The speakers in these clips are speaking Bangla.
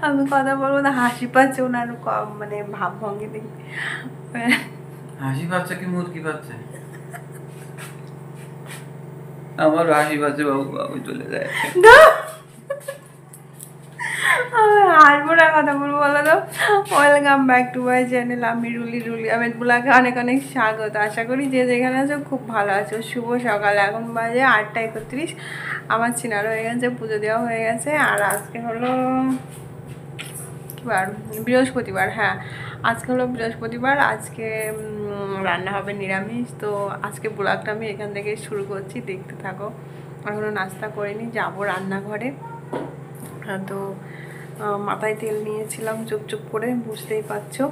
আমি কথা বলবো না, হাসি পাচ্ছে ওনার মানে ভাবভঙ্গি দেখি। হাসি পাচ্ছে কি মুরগি পাচ্ছে? আমার হাসি পাচ্ছে, বাবু বাবু চলে যায়। হাসবো না, কথা বলবো বলো তো। Welcome back to my channel. আমি রুলি আহমেদ বুলাকে অনেক অনেক স্বাগত। আশা করি যে যেখানে আছো খুব ভালো আছো। শুভ সকাল, এখন বাজে 8টা 31। আমার চিনার হয়ে গেছে, পুজো দেওয়া হয়ে গেছে। আর আজকে হলো কি বার? বৃহস্পতিবার। হ্যাঁ, আজকে হলো বৃহস্পতিবার। আজকে রান্না হবে নিরামিষ। তো আজকে ব্লগটা আমি এখান থেকে শুরু করছি, দেখতে থাকো। এখনও নাস্তা করিনি, যাবো রান্নাঘরে। তো মাথায় তেল নিয়েছিলাম চুপ চুপ করে, বুঝতেই পারছো।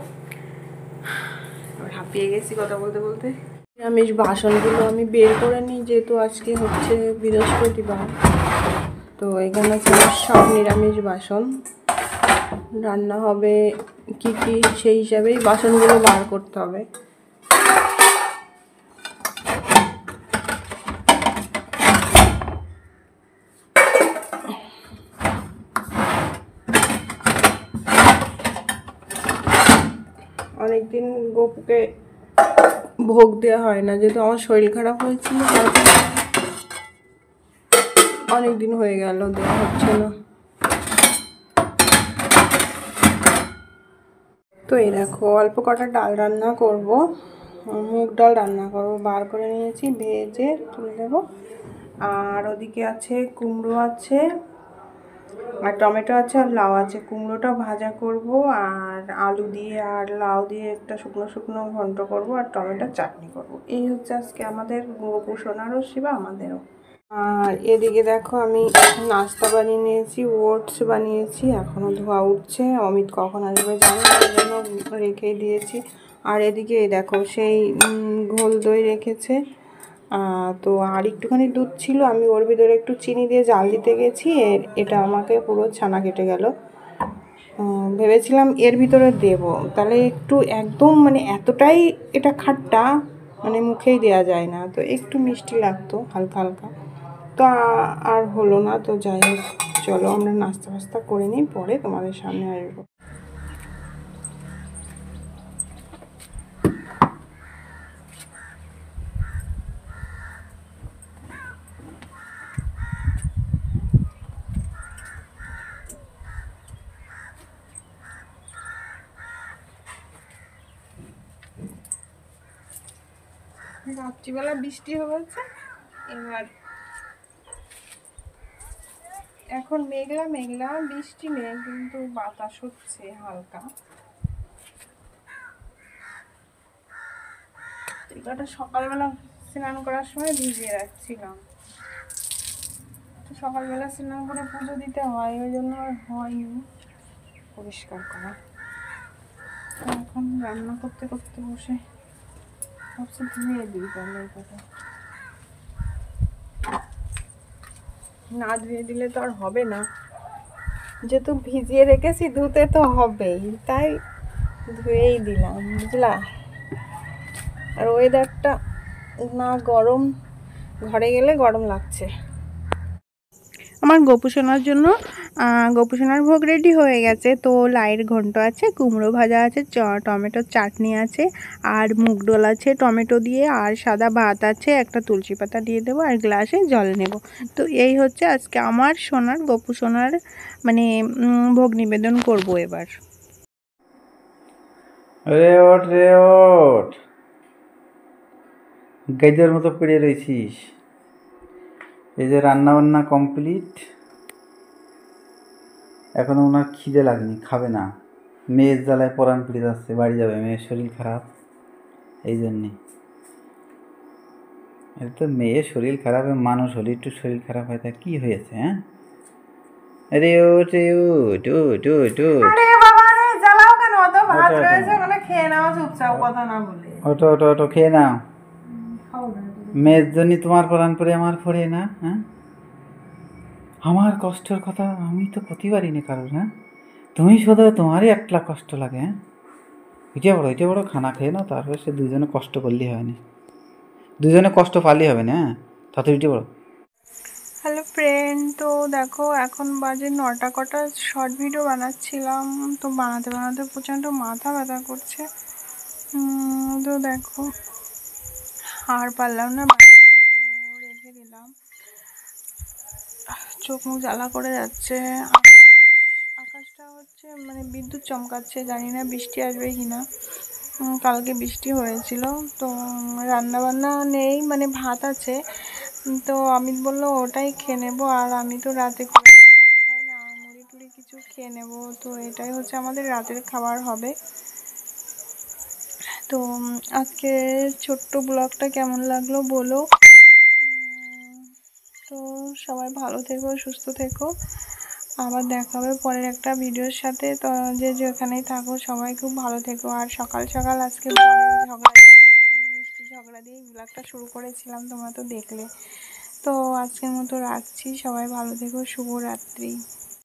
হাঁপিয়ে গেছি কথা বলতে বলতে। নিরামিষ বাসনগুলো আমি বের করে নিই, যেহেতু আজকে হচ্ছে বৃহস্পতিবার। তো এখানে ছিল সব নিরামিষ বাসন। রান্না হবে কি কি সেই হিসাবেই বাসনগুলো বার করতে হবে। অনেকদিন গপুকে ভোগ দেওয়া হয় না, যেহেতু আমার শরীর খারাপ হয়েছিল, অনেকদিন হয়ে গেল দেওয়া হচ্ছে না। তো এই দেখো, অল্প কটা ডাল রান্না করব, মুগ ডাল রান্না করব। বার করে নিয়েছি, ভেজে তুলে দেবো। আর ওদিকে আছে কুমড়ো আছে, আর টমেটো আছে, আর লাউ আছে। কুমড়োটা ভাজা করব, আর আলু দিয়ে আর লাউ দিয়ে একটা শুকনো শুকনো ঘন্ট করব, আর টমেটো চাটনি করব। এই হচ্ছে আজকে আমাদের গোপু সোনারও শিবা আমাদেরও। আর এদিকে দেখো, আমি নাস্তা বানিয়ে নিয়েছি, ওটস বানিয়েছি, এখনও ধোয়া উঠছে। অমিত কখন আসবে জানি না, ওই জন্য রেখেই দিয়েছি। আর এদিকে এই দেখো, সেই ঘোল দই রেখেছে। তো আর একটুখানি দুধ ছিল, আমি ওর ভিতরে একটু চিনি দিয়ে জাল দিতে গেছি, এটা আমাকে পুরো ছানা কেটে গেল। ভেবেছিলাম এর ভিতরে দেব, তাহলে একটু একদম মানে এতটাই এটা খাট্টা, মানে মুখেই দেওয়া যায় না, তো একটু মিষ্টি লাগতো হালকা হালকা। তো আর হলো না। তো যাই হোক, চলো আমরা নাস্তা ফাস্তা করে নিই, পরে তোমাদের সামনে আসবো। রাত্রিবেলা বৃষ্টি হয়েছে, এবার এখন মেঘলা মেঘলা, বৃষ্টি নেই কিন্তু বাতাস হচ্ছে হালকা। এবারটা সকালবেলা স্নান করার সময় ভিজিয়ে রাখছিলাম, তো সকালবেলা স্নান করে পুজো দিতে হয়, ওই জন্য আর হয়নি পরিষ্কার করা। এখন রান্না করতে করতে বসে ভাবছি ধুয়ে দিই তাহলে। কথা না ধুয়ে দিলে তো আর হবে না, যেহেতু ভিজিয়ে রেখেছি ধুতে তো হবেই, তাই ধুয়েই দিলাম, বুঝলা। আর ওয়েদারটা না গরম, ঘরে গেলে গরম লাগছে। আমার গোপুসোনার জন্য গোপুসোনার ভোগ রেডি হয়ে গেছে। তো লাইয়ের ঘন্ট আছে, কুমড়ো ভাজা আছে, টমেটোর চাটনি আছে, আর মুগ ডাল আছে টমেটো দিয়ে, আর সাদা ভাত আছে, একটা তুলসী পাতা দিয়ে দেবো, আর গ্লাসে জল নেব। তো এই হচ্ছে আজকে আমার সোনার গোপুসোনার মানে ভোগ নিবেদন করব এবার। রে ওঠ রে ওঠ, গাইদের মতো পড়ে রয়েছিস। এই যে রান্না বান্না কমপ্লিট, এখনো ওনার খিদে লাগেনি, খাবে না। মেয়ের জ্বালায় পরাণ পিড়ে যাচ্ছে, বাড়ি যাবে, মেয়ের শরীর খারাপ, এই জন্যে। এটা তো মেয়ের শরীর খারাপ, মানুষ হলে একটু শরীর খারাপ হয়, তা কি হয়েছে? হ্যাঁ, আরে ওঠ রে ওঠ ওঠ ওঠ ওঠ, ওঠো ওঠো ওঠো, খেয়ে নাও। মেয়ের জন্য তোমার পরাণ পড়ে আমার পড়ে না? হ্যাঁ, আমার কষ্টের কথা আমি তো ক্ষতি পারি না কারোর। হ্যাঁ, তুমি শুধু তোমারই একলা কষ্ট লাগে। হ্যাঁ, এটা বড় খানা খেয়ে নাও, তারপরে সে দুজনে কষ্ট করলেই হয় না, দুজনে কষ্ট পারলেই হবে না। হ্যাঁ, তাতে এটা বড়। হ্যালো ফ্রেন্ড, তো দেখো এখন বাজে 9টা কটা। শর্ট ভিডিও বানাচ্ছিলাম, তো বানাতে বানাতে প্রচণ্ড মাথা ব্যথা করছে। তো দেখো আর পারলাম না বানাতে, তো রেখে দিলাম। চোখ মুখ জ্বালা করে যাচ্ছে। আকাশটা হচ্ছে মানে বিদ্যুৎ চমকাচ্ছে, জানি না বৃষ্টি আসবে কিনা। কালকে বৃষ্টি হয়েছিল। তো রান্না বান্না নেই, মানে ভাত আছে। তো অমিত বললো ওটাই খেয়ে নেবো, আর আমি তো রাতে খুব একটা ভাত খাই না, মুড়ি টুড়ি কিছু খেয়ে নেবো। তো এটাই হচ্ছে আমাদের রাতের খাবার হবে। তো আজকে ছোট্ট ব্লগটা কেমন লাগলো বলো। তো সবাই ভালো থেকো, সুস্থ থেকো। আবার দেখা হবে পরের একটা ভিডিওর সাথে। তো যে যেখানেই থাকো সবাই খুব ভালো থেকো। আর সকাল সকাল আজকে ঝগড়া দিয়ে মিষ্টি ঝগড়া দিয়ে ব্লগটা শুরু করেছিলাম, তোমরা তো দেখলে। তো আজকের মতো রাখছি, সবাই ভালো থেকো, শুভরাত্রি।